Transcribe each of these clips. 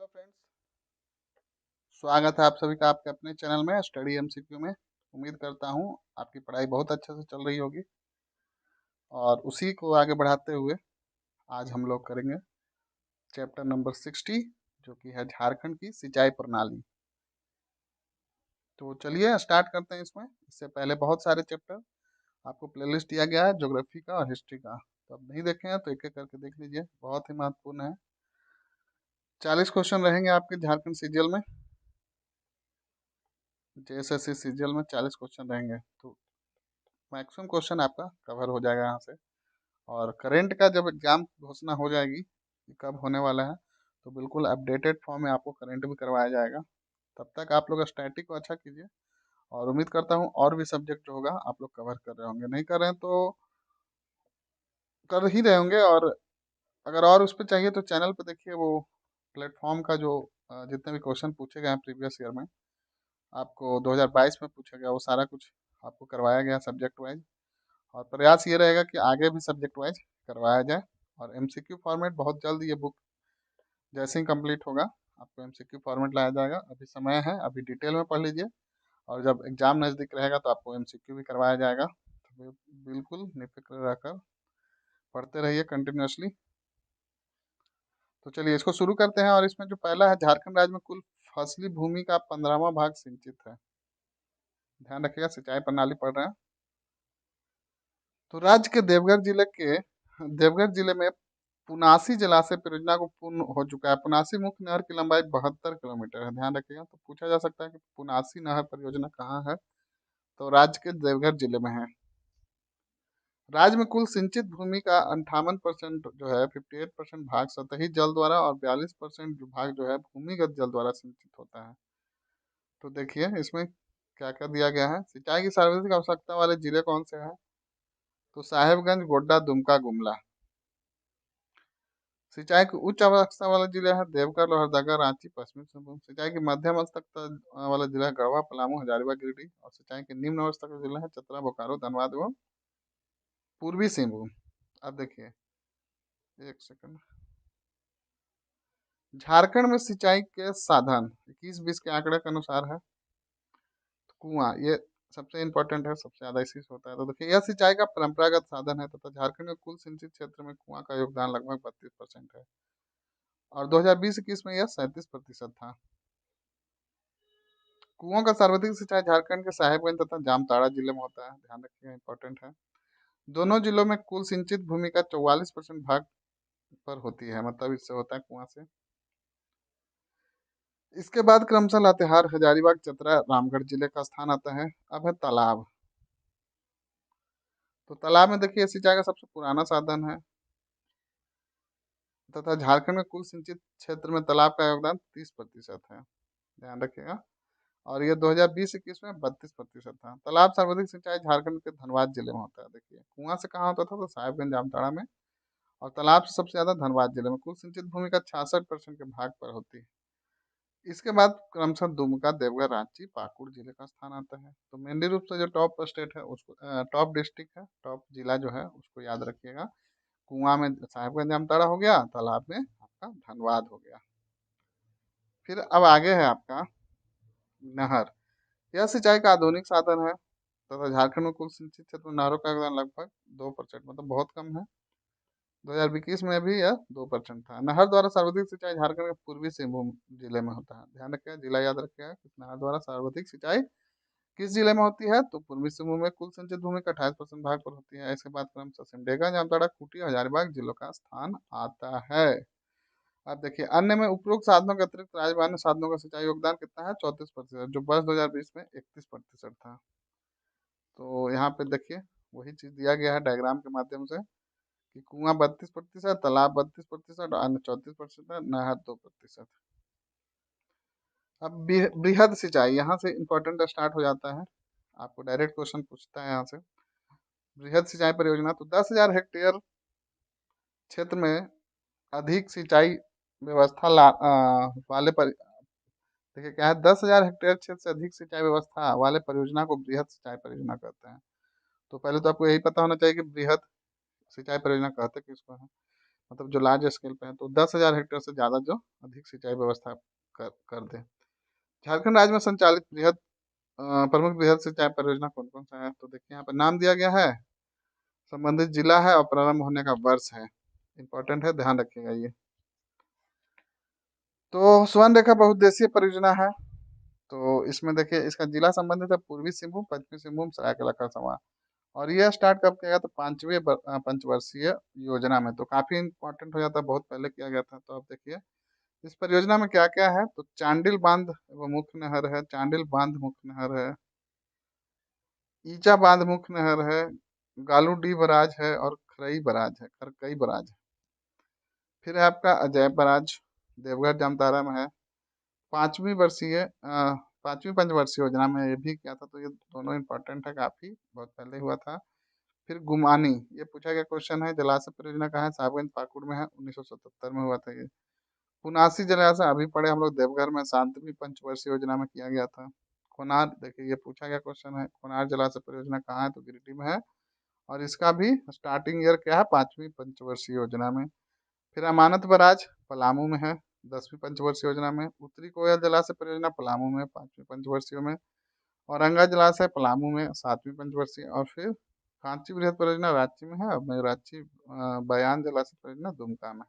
Friends, स्वागत है आप सभी का आपके अपने चैनल में स्टडी एमसीक्यू में। उम्मीद करता हूँ आपकी पढ़ाई बहुत अच्छे से चल रही होगी और उसी को आगे बढ़ाते हुए आज हम लोग करेंगे चैप्टर नंबर 60 जो कि है झारखंड की सिंचाई प्रणाली। तो चलिए स्टार्ट करते हैं। इससे पहले बहुत सारे चैप्टर आपको प्लेलिस्ट दिया गया है ज्योग्राफी का और हिस्ट्री का, तो अब नहीं देखे हैं तो एक एक करके देख लीजिए, बहुत ही महत्वपूर्ण है। 40 क्वेश्चन रहेंगे आपके झारखंड सीजीएल में, जेएसएससी सीजीएल में 40 क्वेश्चन रहेंगे, तो मैक्सिमम क्वेश्चन आपका कवर हो जाएगा यहाँ से। और करंट का जब एग्जाम घोषणा हो जाएगी कि कब होने वाला है, तो बिल्कुल अपडेटेड फॉर्म में आपको करंट भी करवाया जाएगा। तब तक आप लोग स्टैटिक को अच्छा कीजिए और उम्मीद करता हूँ और भी सब्जेक्ट जो होगा आप लोग कवर कर रहे होंगे, नहीं कर रहे हैं तो कर ही रहे होंगे। और अगर और उस पर चाहिए तो चैनल पे देखिए, वो प्लेटफॉर्म का जो जितने भी क्वेश्चन पूछे गए हैं प्रीवियस ईयर में, आपको 2022 में पूछा गया, वो सारा कुछ आपको करवाया गया सब्जेक्ट वाइज। और प्रयास ये रहेगा कि आगे भी सब्जेक्ट वाइज करवाया जाए। और एमसीक्यू फॉर्मेट बहुत जल्द ये बुक जैसे ही कंप्लीट होगा आपको एमसीक्यू फॉर्मेट लाया जाएगा। अभी समय है, अभी डिटेल में पढ़ लीजिए और जब एग्जाम नज़दीक रहेगा तो आपको एमसीक्यू भी करवाया जाएगा। तो बिल्कुल निफिक्र रहकर पढ़ते रहिए कंटिन्यूसली। तो चलिए इसको शुरू करते हैं। और इसमें जो पहला है, झारखंड राज्य में कुल फसली भूमि का 15वां भाग सिंचित है। ध्यान रखिएगा, सिंचाई प्रणाली पढ़ रहे हैं। तो राज्य के देवघर जिले में पुनासी जलाशय परियोजना को पूर्ण हो चुका है। पुनासी मुख्य नहर की लंबाई 72 किलोमीटर है, ध्यान रखिएगा। तो पूछा जा सकता है कि पुनासी नहर परियोजना कहाँ है, तो राज्य के देवघर जिले में है। राज्य में कुल सिंचित भूमि का 58% जो है, 58% भाग सतही जल द्वारा और 42% भाग जो है भूमिगत जल द्वारा सिंचित होता है। तो देखिए इसमें क्या क्या दिया गया है। सिंचाई की सर्वाधिक आवश्यकता वाले जिले कौन से हैं, तो साहेबगंज, गोड्डा, दुमका, गुमला। सिंचाई की उच्च आवश्यकता वाला जिला है देवघर, लोहरदगा, रांची, पश्चिमी सिंहभूम। सिंचाई की मध्यम आवश्यकता वाला जिला है गढ़वा, पलामू, हजारीबाग, गिरिडीह। और सिंचाई के निम्न आवश्यकता का जिला है चतरा, बोकारो, धनबाद एवं पूर्वी सिंहभूम। अब देखिए एक सेकंड, झारखंड में सिंचाई के साधन 21-20 के आंकड़े के अनुसार है। कुआं ये सबसे इम्पोर्टेंट है, सबसे ज्यादा इसी से होता है। तो देखिए यह सिंचाई का परंपरागत साधन है तथा झारखंड में कुल सिंचित क्षेत्र में कुआं का योगदान लगभग 32% है और 2020-21 में यह 37% था। कुओं का सर्वाधिक सिंचाई झारखंड के साहेबगंज तथा जामताड़ा जिले में होता है, ध्यान रखिएगा, इंपॉर्टेंट है। दोनों जिलों में कुल सिंचित भूमि का 44% भाग पर होती है, मतलब इससे होता है कुआं से। इसके बाद क्रमशः लातेहार, हजारीबाग, चतरा, रामगढ़ जिले का स्थान आता है। अब है तालाब। तो तालाब में देखिए सिंचाई का सबसे पुराना साधन है तथा झारखंड में कुल सिंचित क्षेत्र में तालाब का योगदान 30% है, ध्यान रखिएगा। और ये 2020-21 में 32% था। तालाब सर्वाधिक सिंचाई झारखंड के धनबाद जिले में होता है। देखिए कुआं से कहाँ होता था, तो साहेबगंज, जामताड़ा में। और तालाब से सबसे ज्यादा धनबाद जिले में, कुल सिंचित भूमि का 66% के भाग पर होती है। इसके बाद क्रमशः दुमका, देवघर, रांची, पाकुड़ जिले का स्थान आता है। तो मेनली रूप से जो टॉप स्टेट है उसको, टॉप डिस्ट्रिक्ट है, टॉप जिला जो है उसको याद रखिएगा। कुआं में साहेबगंज, जामताड़ा हो गया, तालाब में आपका धनबाद हो गया। फिर अब आगे है आपका नहर। यह सिंचाई का आधुनिक साधन है तथा झारखंड में कुल सिंचित क्षेत्र में नहरों का योगदान लगभग 2%, मतलब बहुत कम है। 2021 में भी यह 2% था। नहर द्वारा सर्वाधिक सिंचाई झारखंड के पूर्वी सिंहभूम जिले में होता है, ध्यान रखिएगा, जिला याद रखिएगा। नहर द्वारा सर्वाधिक सिंचाई किस जिले में होती है, तो पूर्वी सिंहभूम में कुल सिंचित भूमि का 28% भाग पर होती है। इसके बाद क्रमशः सिमडेगा, जामताड़ा, खूंटी, हजारीबाग जिलों का स्थान आता है। अब देखिए अन्य में उपरोक्त साधनों के अतिरिक्त राज्य साधनों का सिंचाई योगदान कितना है, 34%, जो वर्ष 2020 में 31% था। तो यहाँ पे देखिए वही चीज दिया गया है डायग्राम के माध्यम से कि कुआं 32%, तालाब 32% और अन्य 34% है, नहर 2%। अब बृहद सिंचाई, यहाँ से इंपॉर्टेंट स्टार्ट हो जाता है, आपको डायरेक्ट क्वेश्चन पूछता है यहाँ से। बृहद सिंचाई परियोजना, तो 10,000 हेक्टेयर क्षेत्र में अधिक सिंचाई व्यवस्था वाले पर, देखिए क्या है, 10,000 हेक्टेयर क्षेत्र से अधिक सिंचाई व्यवस्था वाले परियोजना को बृहद सिंचाई परियोजना कहते हैं। तो पहले तो आपको यही पता होना चाहिए कि बृहद सिंचाई परियोजना कहते किसको है। मतलब जो लार्ज स्केल पे है, तो 10,000 हेक्टेयर से ज़्यादा जो अधिक सिंचाई व्यवस्था कर दे। झारखंड राज्य में संचालित प्रमुख बृहद सिंचाई परियोजना कौन कौन सा है? तो देखिए यहाँ पर नाम दिया गया है, संबंधित जिला है और प्रारंभ होने का वर्ष है। इंपॉर्टेंट है, ध्यान रखिएगा ये। तो स्वर्ण रेखा बहुउद्देशीय परियोजना है। तो इसमें देखिए इसका जिला संबंधित है पूर्वी सिंहभूम, पश्चिमी सिंहभूम, सरायकेला खरसावां। और ये स्टार्ट कब किया गया? तो 5वें पंचवर्षीय योजना में। तो काफी इंपॉर्टेंट हो जाता है, बहुत पहले किया गया था। तो अब देखिए इस परियोजना में क्या क्या है? तो चांडिल बांध वो मुख्य नहर है, चांडिल बांध मुख्य नहर है, ईचा बांध मुख्य नहर है, गालूडी बराज है और खरई बराज है, खरकई बराज है। फिर है आपका अजय बराज, देवघर जामतारा में है। पांचवी वर्षीय पांचवी पंचवर्षीय योजना में ये भी किया था। तो ये दोनों इंपॉर्टेंट है, काफी बहुत पहले हुआ था। फिर गुमानी, ये पूछा गया क्वेश्चन है, जलाशय परियोजना कहाँ है? साहेबगंज पाकुड़ में है, 1977 में हुआ था ये। पुनासी जलाशय अभी पढ़े हम लोग, देवघर में, सातवीं पंचवर्षीय योजना में किया गया था। कोनार, देखिए ये पूछा गया क्वेश्चन है, कोनार जलाशय परियोजना कहाँ है? तो गिरिडीह में है। और इसका भी स्टार्टिंग ईयर क्या है? पांचवी पंचवर्षीय योजना में। फिर अमानत बराज पलामू में है, 10वीं पंचवर्षीय योजना में। उत्तरी कोयल जलाशय परियोजना पलामू में, 5वीं पंचवर्षीय में। औरंगा जलाशय पलामू में, 7वीं पंचवर्षीय। और फिर कांची बृहद परियोजना रांची में है, अब रांची बयान जलाशय परियोजना दुमका में।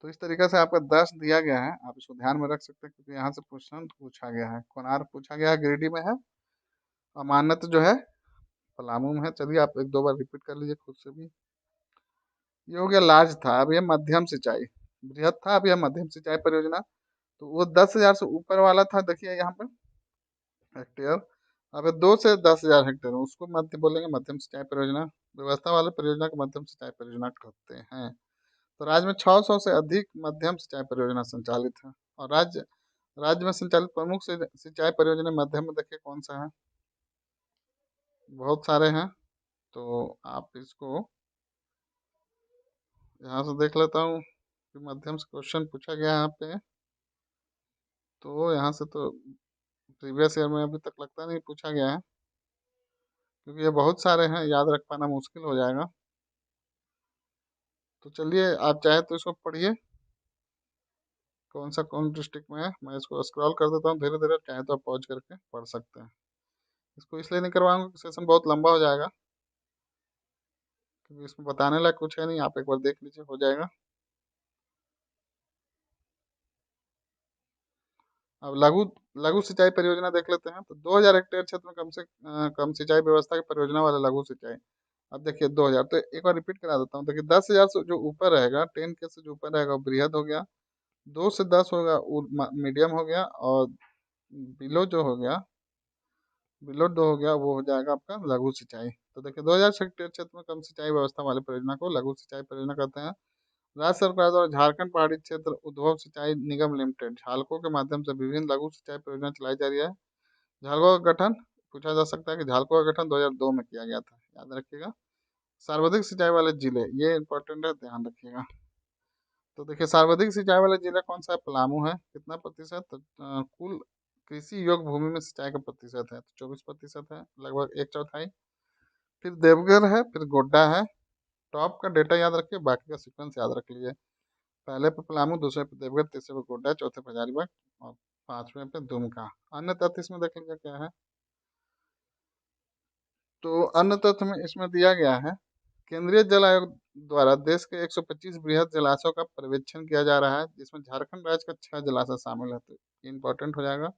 तो इस तरीके से आपका 10 दिया गया है, आप इसको ध्यान में रख सकते हैं क्योंकि यहाँ से क्वेश्चन पूछा गया है। कोनार पूछा गया है, गिरिडीह में है। अमानत जो है पलामू में है। चलिए आप एक दो बार रिपीट कर लीजिए खुद से भी। ये हो गया लार्ज था, अब ये मध्यम सिंचाई। बृहद था, अब यह मध्यम सिंचाई परियोजना। तो वो 10,000 से ऊपर वाला था, देखिए यहाँ पे हेक्टेयर। अब ये 2 से 10,000 हेक्टेयर, उसको मध्य बोलेंगे मध्यम सिंचाई परियोजना। व्यवस्था वाले परियोजना को मध्यम सिंचाई परियोजना कहते हैं। तो राज्य में 600 से अधिक मध्यम सिंचाई परियोजना संचालित है। और राज्य राज्य में संचालित प्रमुख सिंचाई परियोजना मध्यम में देखिए कौन सा है? बहुत सारे हैं। तो आप इसको यहाँ से देख लेता हूँ कि मध्यम से क्वेश्चन पूछा गया है यहाँ पे। तो यहाँ से तो प्रीवियस ईयर में अभी तक लगता नहीं पूछा गया है, क्योंकि ये बहुत सारे हैं, याद रख पाना मुश्किल हो जाएगा। तो चलिए आप चाहे तो इसको पढ़िए, कौन सा कौन डिस्ट्रिक्ट में है। मैं इसको स्क्रॉल कर देता हूँ धीरे धीरे, चाहे तो आप पॉज करके पढ़ सकते हैं। इसको इसलिए नहीं करवाऊंगा कि सेशन बहुत लंबा हो जाएगा, क्योंकि इसमें बताने लायक कुछ है नहीं। आप एक बार देख लीजिए, हो जाएगा। अब लघु लघु सिंचाई परियोजना देख लेते हैं। तो 2,000 हेक्टेयर क्षेत्र में कम सिंचाई व्यवस्था की परियोजना वाला लघु सिंचाई। अब देखिए 2,000, तो एक बार रिपीट करा देता हूँ। देखिए 10,000 से जो ऊपर रहेगा, 10K से जो ऊपर रहेगा वो बृहद हो गया। 2 से 10 होगा वो मीडियम हो गया। और बिलो जो हो गया, बिलो 2 हो गया, वो हो जाएगा आपका लघु सिंचाई। तो देखिए 2,000 हेक्टेयर क्षेत्र में कम सिंचाई व्यवस्था वाली परियोजना को लघु सिंचाई परियोजना कहते हैं। राज्य सरकार द्वारा झारखंड पहाड़ी क्षेत्र उद्भव सिंचाई निगम लिमिटेड झालको के माध्यम से विभिन्न लघु सिंचाई परियोजना चलाई जा रही है। झालको का गठन पूछा जा सकता है कि झालको का गठन 2002 में किया गया था, याद रखिएगा। सर्वाधिक सिंचाई वाले जिले, ये इंपॉर्टेंट है, ध्यान रखिएगा। तो देखिए सर्वाधिक सिंचाई वाला जिला कौन सा है? पलामू है। कितना प्रतिशत? तो, कुल कृषि योग्य भूमि में सिंचाई का प्रतिशत है तो 24% है, लगभग एक चौथाई। फिर देवघर है, फिर गोड्डा है। टॉप का डेटा याद रखिए, बाकी का सीक्वेंस याद रख लीजिए। पहले पे पलामू, दूसरे पे देवघर, तीसरे पे गोड्डा, चौथे पे हजारीबाग और पांचवें पे दुमका। अन्य तथ्य इसमें देख लीजिए क्या है। तो अन्य तथ्य में इसमें दिया गया है, केंद्रीय जल आयोग द्वारा देश के 125 बृहद जलाशयों का पर्यवेक्षण किया जा रहा है, जिसमें झारखंड राज्य का 6 जलाशय शामिल है। तो ये इंपॉर्टेंट हो जाएगा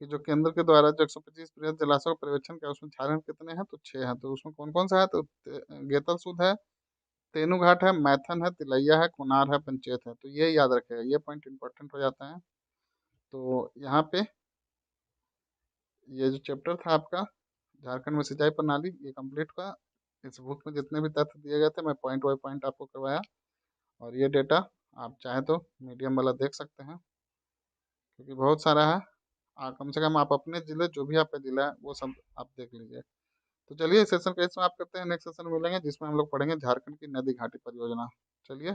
कि जो केंद्र के द्वारा जो 125 बृहद जलाशयों का पर्यवेक्षण किया, उसमें झारखंड कितने हैं? तो 6 हैं। तो उसमें कौन कौन सा है? तो गेतल सूद है, तेनू घाट है, मैथन है, तिलैया है, कोनार है, पंचेत है। तो ये याद रखेगा, ये पॉइंट इंपॉर्टेंट हो जाता है। तो यहाँ पे ये जो चैप्टर था आपका झारखंड में सिंचाई प्रणाली, ये कंप्लीट हुआ। इस बुक में जितने भी तथ्य दिए गए थे, मैं पॉइंट बाई पॉइंट आपको करवाया। और ये डेटा आप चाहे तो मीडियम वाला देख सकते हैं, क्योंकि बहुत सारा है। कम से कम आप अपने जिले, जो भी आपका जिला है, वो सब आप देख लीजिए। तो चलिए इस सेशन को इसमें आप करते हैं, नेक्स्ट सेशन में मिलेंगे जिसमें हम लोग पढ़ेंगे झारखंड की नदी घाटी परियोजना। चलिए।